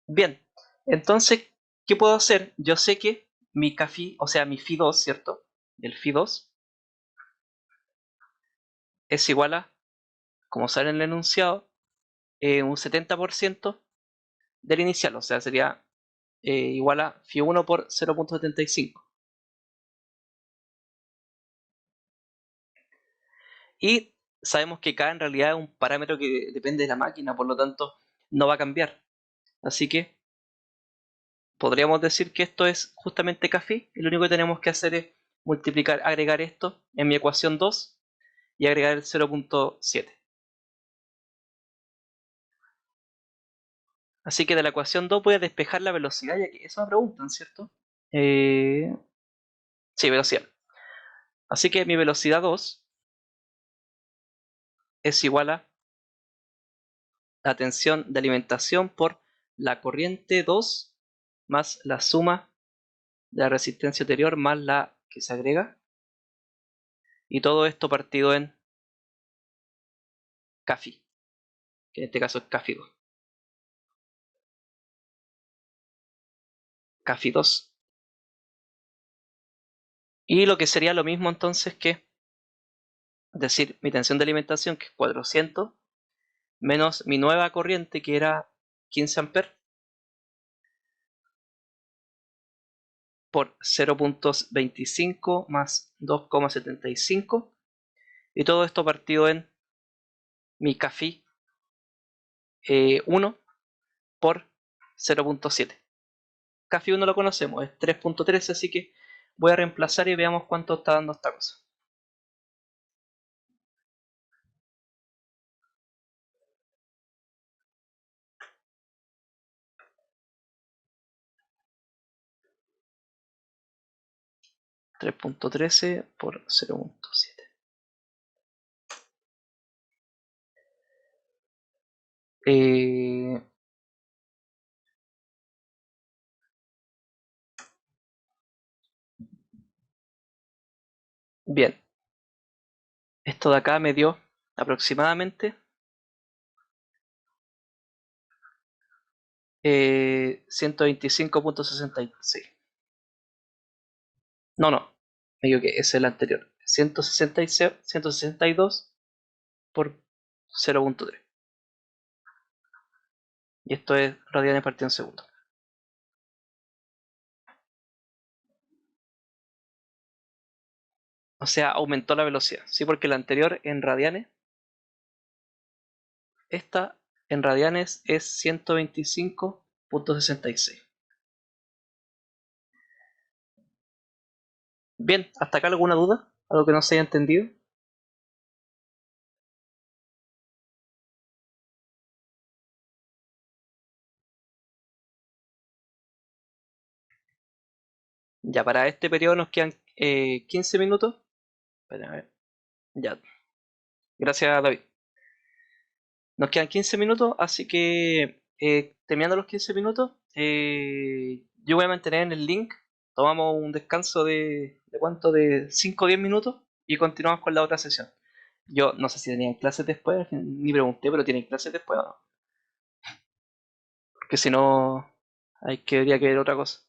Bien, entonces, ¿qué puedo hacer? Yo sé que mi CAFI, o sea, mi Phi2, ¿cierto? El Phi2 es igual a, como sale en el enunciado, un 70% del inicial, o sea, sería igual a Phi1 por 0.75. Y sabemos que K en realidad es un parámetro que depende de la máquina, por lo tanto no va a cambiar. Así que podríamos decir que esto es justamente Café, y lo único que tenemos que hacer es multiplicar, agregar esto en mi ecuación 2 y agregar el 0.7. Así que de la ecuación 2 voy a despejar la velocidad, ya que eso me preguntan, ¿cierto? Sí, velocidad. Así que mi velocidad 2 es igual a la tensión de alimentación por la corriente 2 más la suma de la resistencia anterior más la que se agrega. Y todo esto partido en CAFI, que en este caso es CAFI 2. CAFI 2. Y lo que sería lo mismo entonces que, es decir, mi tensión de alimentación, que es 400, menos mi nueva corriente, que era 15 amperes, por 0.25 más 2,75. Y todo esto partido en mi CAFI 1 por 0.7. CAFI 1 lo conocemos, es 3.13, así que voy a reemplazar y veamos cuánto está dando esta cosa. $3.13 por 0.7. Bien, esto de acá me dio aproximadamente 125.66. No, no, me equivoqué, es el anterior. 166, 162 por 0.3. Y esto es radianes partido en segundo. O sea, aumentó la velocidad. Sí, porque la anterior en radianes, esta en radianes es 125.66. Bien, ¿hasta acá alguna duda? ¿Algo que no se haya entendido? Ya para este periodo nos quedan 15 minutos. Espera, a ver. Ya, gracias David. Nos quedan 15 minutos, así que terminando los 15 minutos, yo voy a mantener en el link. Tomamos un descanso ¿de cuánto? De 5 o 10 minutos y continuamos con la otra sesión. Yo no sé si tenían clases después, ni pregunté, pero ¿tienen clases después o no? Porque si no, habría que ver otra cosa.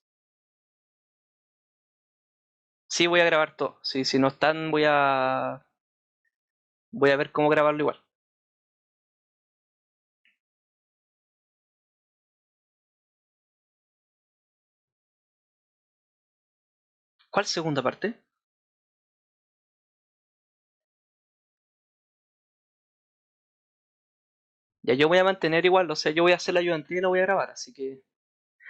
Sí, voy a grabar todo. Sí, si no están, voy a ver cómo grabarlo igual. ¿Cuál segunda parte? Ya yo voy a mantener igual, o sea, yo voy a hacer la ayudantía y la voy a grabar, así que...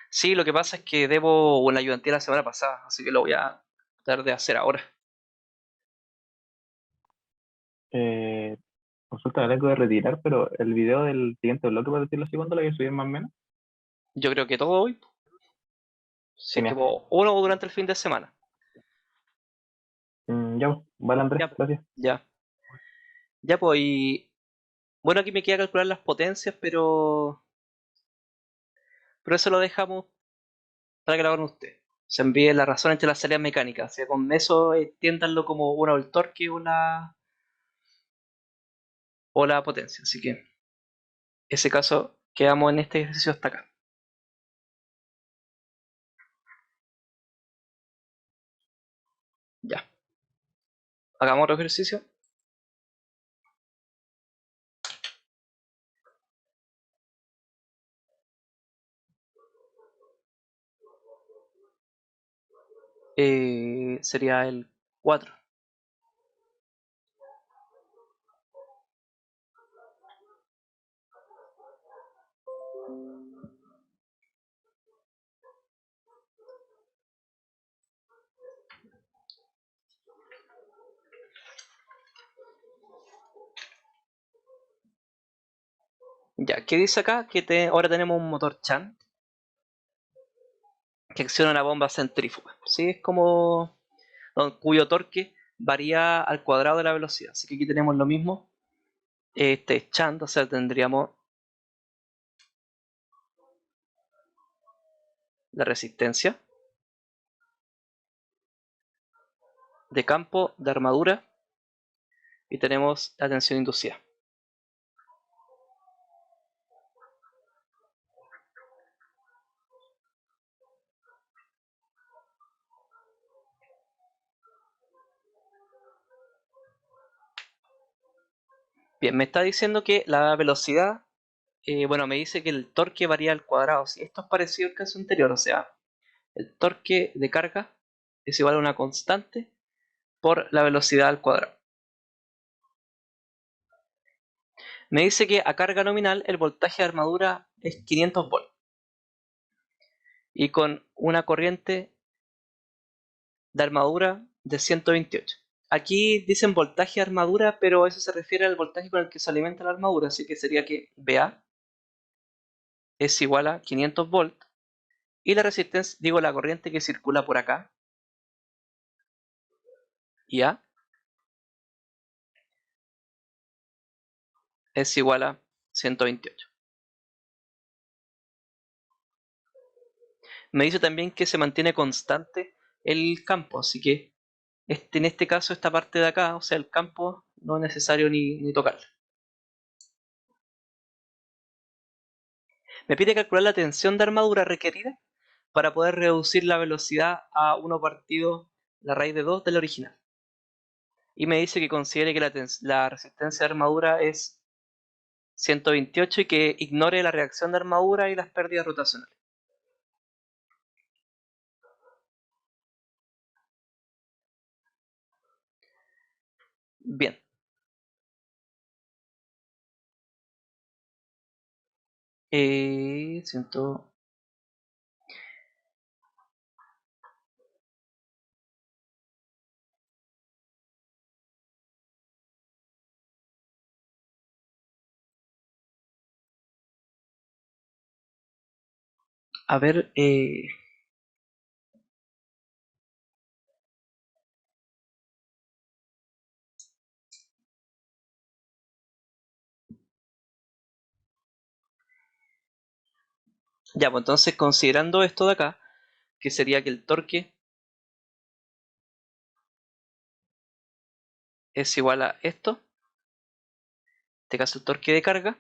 Sí, lo que pasa es que debo una ayudantía la semana pasada, así que lo voy a tratar de hacer ahora. Eh, consulta, me tengo que retirar, pero el video del siguiente bloque, por decirlo así, ¿cuándo lo voy a subir más o menos? Yo creo que todo hoy, si es que Genial. uno durante el fin de semana. Ya, pues, vale Andrés, Ya, pues, gracias. ya, ya pues, y bueno, aquí me queda calcular las potencias, pero eso lo dejamos para que lo hagan ustedes. Se envíe la razón entre las salidas mecánicas, o sea, con eso entiéndanlo como una o el torque o la potencia. Así que, en ese caso, quedamos en este ejercicio hasta acá. Hagamos otro ejercicio. Sería el 4. Ya, ¿qué dice acá? Que ahora tenemos un motor Chan que acciona una bomba centrífuga. ¿Sí? Es como cuyo torque varía al cuadrado de la velocidad. Así que aquí tenemos lo mismo. Este es Chan, o sea, tendríamos la resistencia de campo de armadura y tenemos la tensión inducida. Bien, me está diciendo que la velocidad, bueno, me dice que el torque varía al cuadrado. Si esto es parecido al caso anterior, o sea, el torque de carga es igual a una constante por la velocidad al cuadrado. Me dice que a carga nominal el voltaje de armadura es 500 volts y con una corriente de armadura de 128. Aquí dicen voltaje de armadura, pero eso se refiere al voltaje con el que se alimenta la armadura, así que sería que VA es igual a 500 volts y la resistencia, digo la corriente que circula por acá, IA, es igual a 128. Me dice también que se mantiene constante el campo, así que en este caso esta parte de acá, o sea el campo, no es necesario ni tocarla. Me pide calcular la tensión de armadura requerida para poder reducir la velocidad a 1 partido la raíz de 2 del original. Y me dice que considere que la resistencia de armadura es 128 y que ignore la reacción de armadura y las pérdidas rotacionales. Bien. Siento... A ver, ya, pues entonces considerando esto de acá, que sería que el torque es igual a esto, en este caso el torque de carga,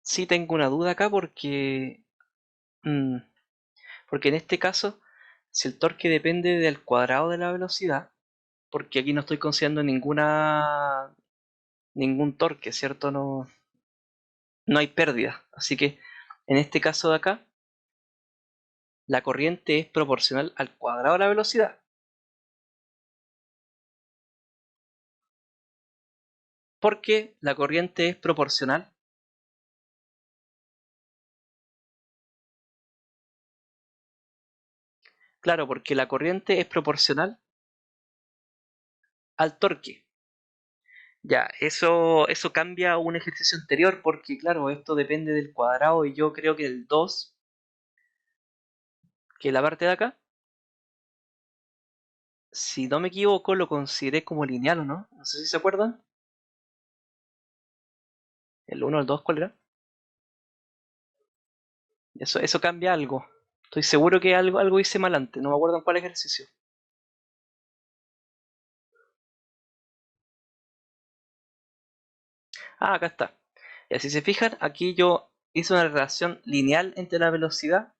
sí tengo una duda acá mm, porque en este caso, si el torque depende del cuadrado de la velocidad, porque aquí no estoy considerando ningún torque, ¿cierto? No hay pérdida. Así que en este caso de acá, la corriente es proporcional al cuadrado de la velocidad. Porque la corriente es proporcional. Claro, porque la corriente es proporcional al torque. Ya, eso cambia un ejercicio anterior porque, claro, esto depende del cuadrado y yo creo que el 2, que es la parte de acá, si no me equivoco, lo consideré como lineal o no. No sé si se acuerdan. El 1, el 2, ¿cuál era? Eso cambia algo. Estoy seguro que algo hice mal antes, no me acuerdo en cuál ejercicio. Ah, acá está. Y así se fijan, aquí yo hice una relación lineal entre la velocidad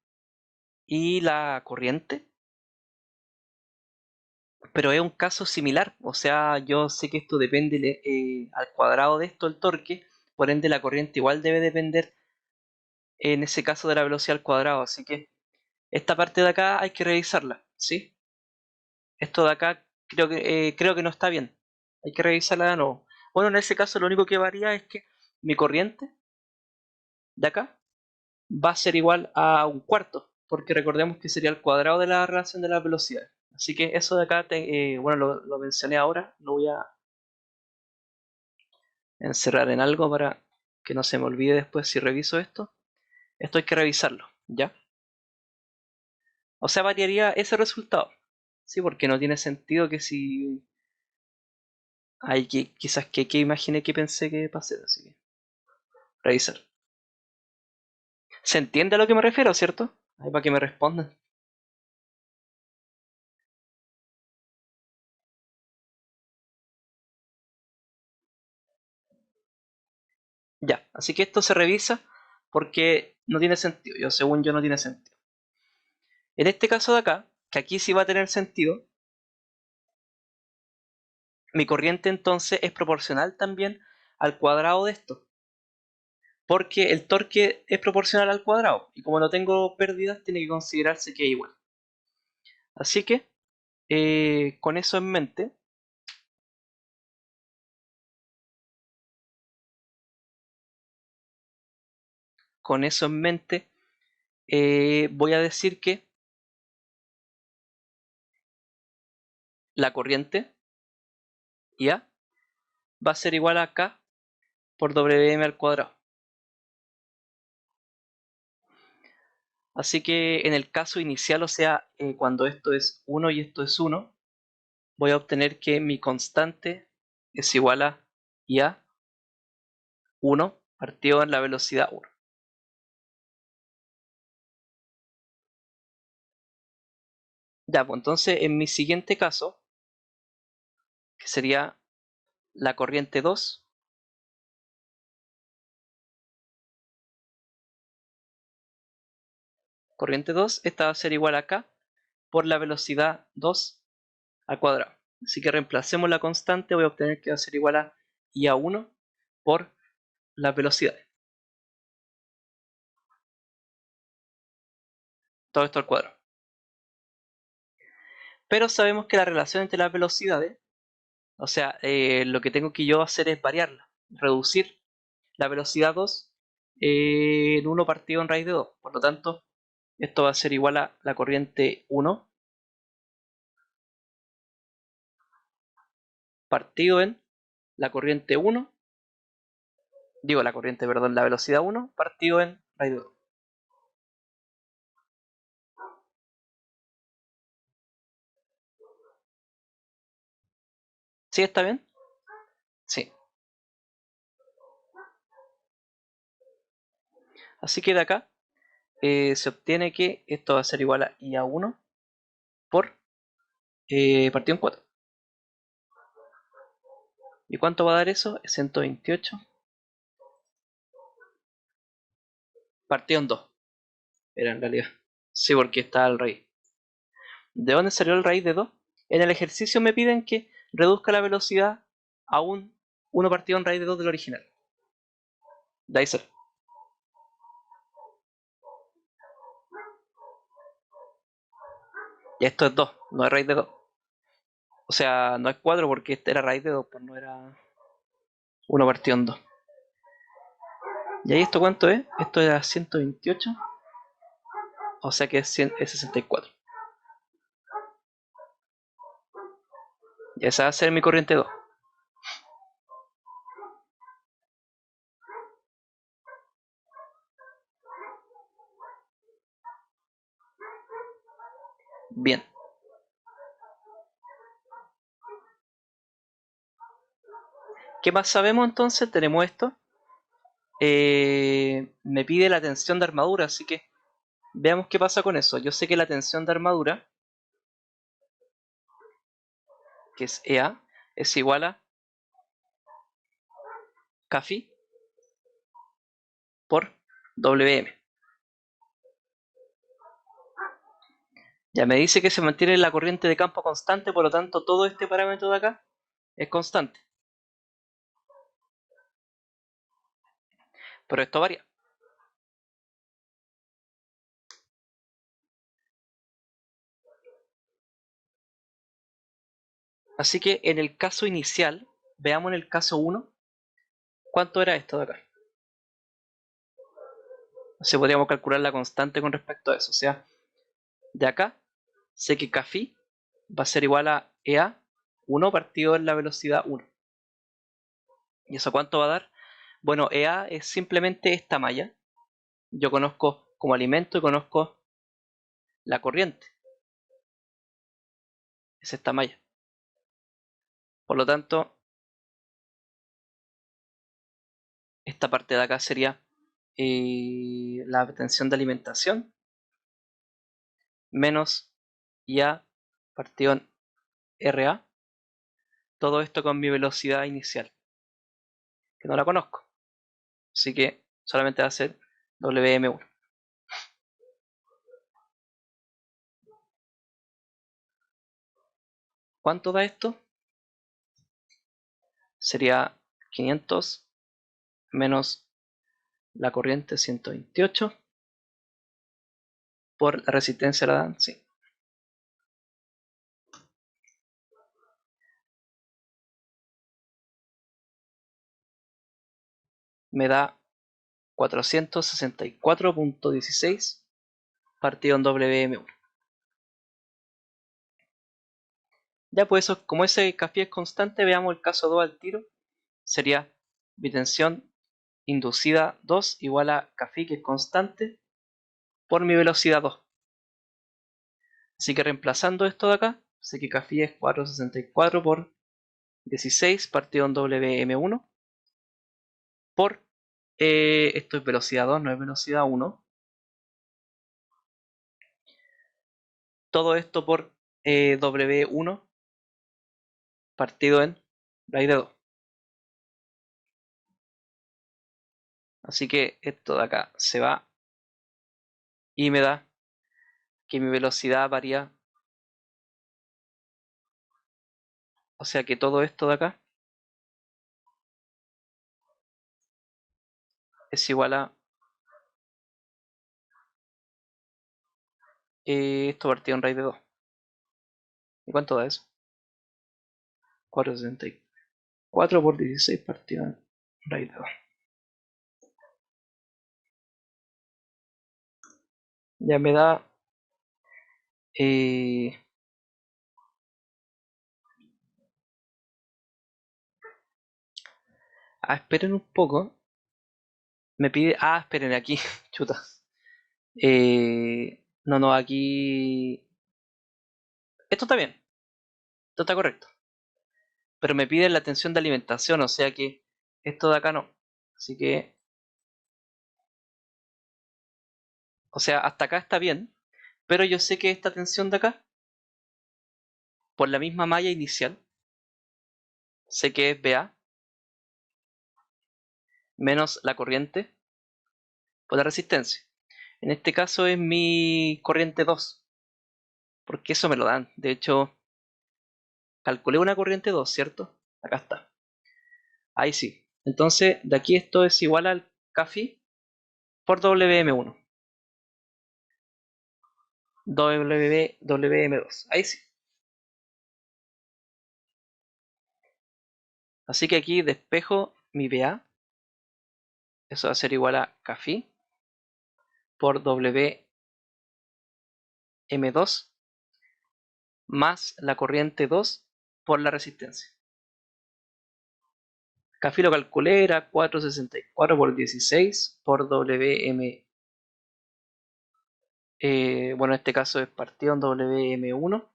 y la corriente, pero es un caso similar, o sea, yo sé que esto depende al cuadrado de esto el torque, por ende la corriente igual debe depender en ese caso de la velocidad al cuadrado, así que esta parte de acá hay que revisarla, ¿sí? Esto de acá creo que no está bien, hay que revisarla de nuevo. Bueno, en ese caso lo único que varía es que mi corriente de acá va a ser igual a un cuarto, porque recordemos que sería el cuadrado de la relación de las velocidades. Así que eso de acá, bueno, lo mencioné ahora, lo voy a encerrar en algo para que no se me olvide después si reviso esto. Esto hay que revisarlo, ¿ya? O sea, variaría ese resultado, ¿sí? Porque no tiene sentido que si hay que quizás que imaginé que pensé que pase, así que revisar. ¿Se entiende a lo que me refiero, cierto? Ahí para que me respondan. Ya, así que esto se revisa porque no tiene sentido. Según yo, no tiene sentido. En este caso de acá, que aquí sí va a tener sentido, mi corriente entonces es proporcional también al cuadrado de esto. Porque el torque es proporcional al cuadrado. Y como no tengo pérdidas, tiene que considerarse que es igual. Así que, con eso en mente, con eso en mente, voy a decir que la corriente, ¿ya?, va a ser igual a K por Wm al cuadrado. Así que en el caso inicial, o sea, cuando esto es 1 y esto es 1, voy a obtener que mi constante es igual a IA 1 partido en la velocidad 1. Ya, pues entonces en mi siguiente caso, que sería la corriente 2, esta va a ser igual a K por la velocidad 2 al cuadrado. Así que reemplacemos la constante, voy a obtener que va a ser igual a IA1 por la velocidad. Todo esto al cuadrado. Pero sabemos que la relación entre las velocidades, o sea, lo que tengo que yo hacer es variarla, reducir la velocidad 2 en 1 partido en raíz de 2. Por lo tanto, esto va a ser igual a la corriente 1 partido en la corriente 1, digo la corriente, perdón, la velocidad 1 partido en raíz de 2. ¿Sí está bien? Sí. Así que de acá se obtiene que esto va a ser igual a IA1 por partido en 4. ¿Y cuánto va a dar eso? 128 partido en 2. Era en realidad. Sí, porque está el raíz. ¿De dónde salió el raíz de 2? En el ejercicio me piden que reduzca la velocidad a un 1 partido en raíz de 2 del original. De ahí sale. Y esto es 2, no es raíz de 2. O sea, no es 4 porque este era raíz de 2, pues no era 1 partido en 2. ¿Y ahí esto cuánto es? Esto era 128. O sea que es 64. Y esa va a ser mi corriente 2. Bien. ¿Qué más sabemos entonces? Tenemos esto. Me pide la tensión de armadura, así que veamos qué pasa con eso. Yo sé que la tensión de armadura, que es EA, es igual a Kφ por Wm. Ya me dice que se mantiene la corriente de campo constante, por lo tanto todo este parámetro de acá es constante. Pero esto varía. Así que en el caso inicial, veamos en el caso 1, ¿cuánto era esto de acá? Así podríamos calcular la constante con respecto a eso. O sea, de acá, sé que Kφ va a ser igual a EA 1 partido en la velocidad 1. ¿Y eso cuánto va a dar? Bueno, EA es simplemente esta malla. Yo conozco como alimento y conozco la corriente. Es esta malla. Por lo tanto, esta parte de acá sería la tensión de alimentación menos IA partido en RA. Todo esto con mi velocidad inicial, que no la conozco. Así que solamente va a ser WM1. ¿Cuánto da esto? Sería 500 menos la corriente 128 por la resistencia a la DAN, sí. Me da 464.16 partido en WM1. Ya pues eso, como ese café es constante, veamos el caso 2 al tiro. Sería mi tensión inducida 2 igual a café que es constante por mi velocidad 2. Así que reemplazando esto de acá, sé que café es 464 por 16 partido en WM1 por, esto es velocidad 2, no es velocidad 1. Todo esto por W1 partido en raíz de 2. Así que esto de acá se va y me da que mi velocidad varía. O sea que todo esto de acá es igual a esto partido en raíz de 2. ¿Y cuánto da eso? 464 por 16 partido en raíz de 2. Ya me da esperen un poco. Me pide. Esperen aquí. Chuta. No, aquí. Esto está bien. Esto está correcto. Pero me pide la tensión de alimentación. O sea que esto de acá no. Así que. O sea, hasta acá está bien. Pero yo sé que esta tensión de acá, por la misma malla inicial, sé que es BA menos la corriente por la resistencia. En este caso es mi corriente 2. Porque eso me lo dan. De hecho, calculé una corriente 2, ¿cierto? Acá está. Ahí sí. Entonces, de aquí esto es igual al Kφ por WM1. WM2. Ahí sí. Así que aquí despejo mi BA. Eso va a ser igual a Kφ por WM2 más la corriente 2 por la resistencia. Kφ lo calculé, era 464 por 16 por WM. Bueno, en este caso es partido en WM1.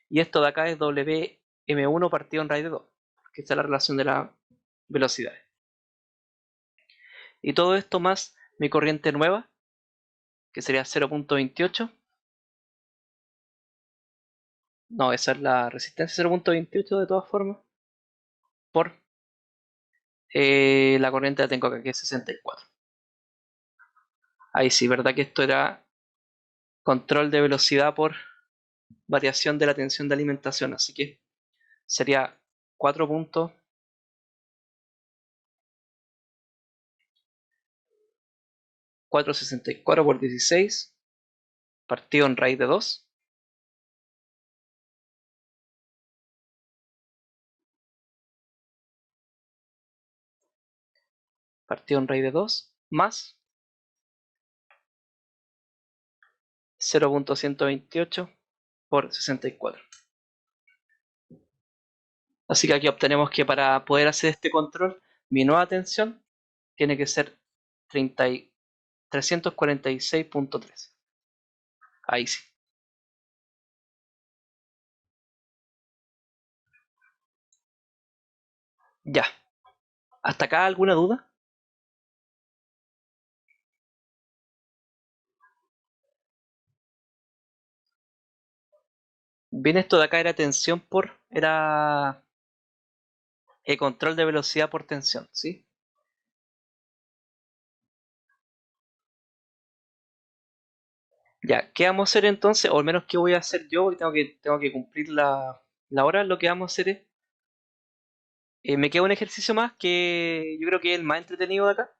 Y esto de acá es WM1 partido en raíz de 2. Porque esta es la relación de la velocidad. Y todo esto más mi corriente nueva, que sería 0.28. No, esa es la resistencia 0.28 de todas formas. Por la corriente la tengo acá, que es 64. Ahí sí, ¿verdad que esto era control de velocidad por variación de la tensión de alimentación. Así que sería 4 puntos 464 por 16 partido en raíz de 2 partido en raíz de 2 más 0.128 por 64. Así que aquí obtenemos que para poder hacer este control, mi nueva tensión tiene que ser 346.3. Ahí sí. Ya. ¿Hasta acá alguna duda? Bien, esto de acá era tensión por... Era control de velocidad por tensión, ¿sí? Ya, ¿qué vamos a hacer entonces? O al menos qué voy a hacer yo, porque tengo que cumplir la hora. Lo que vamos a hacer es... me queda un ejercicio más que yo creo que es el más entretenido de acá.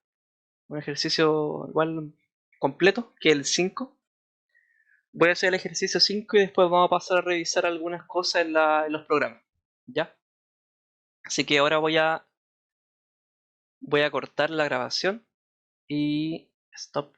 Un ejercicio igual completo, que es el 5. Voy a hacer el ejercicio 5 y después vamos a pasar a revisar algunas cosas en los programas. ¿Ya? Así que ahora voy a cortar la grabación y... Stop.